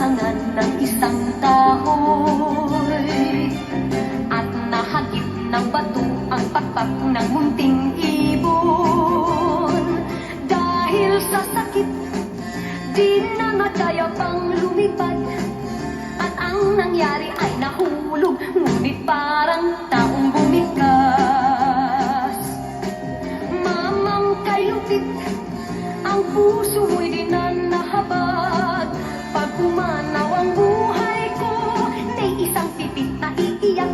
sasangan ng isang kahoy, at nahagip ng bato ang pakpak ng munting ibon. Dahil sa sakit, di na madaya pang lumipad, at ang nangyari ay nahulog, ngunit parang taong bumikas. Mamang kay lupit, ang puso mo'y di na nahabag. Pag pumanaw ang buhay ko, may isang pipit na iiyak.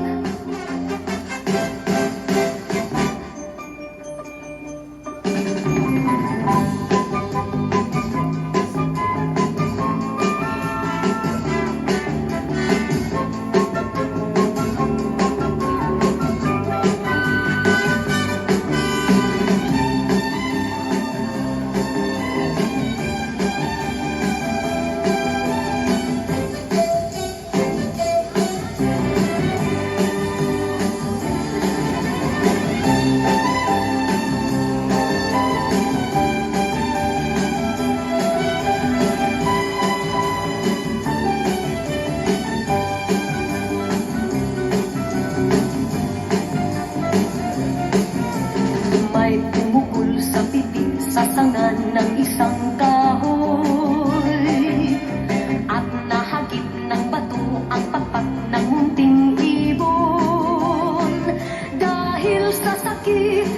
May pumukul sa pipi, sasangan ng isang kahoy, at nahagip ng bato ang pakpak ng munting ibon. Dahil sa sakit,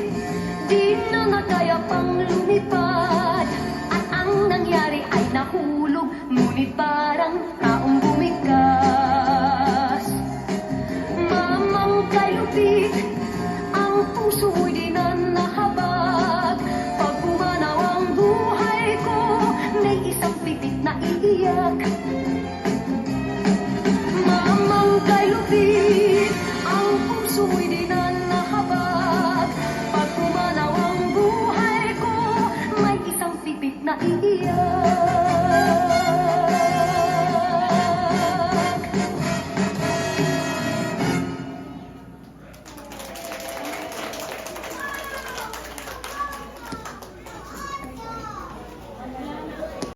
di na nakaya pang lumipad, at ang nangyari ay nahulog, ngunit parang taong bumikas. Mamang kay lupit, ang puso mo'y di na nahabag. Pag pumanaw ang buhay ko, may isang pipit na iiyak. Mamang kay lupit, ang puso mo'y di na nahabag. Pag pumanaw ang buhay ko, may isang pipit na iiyak.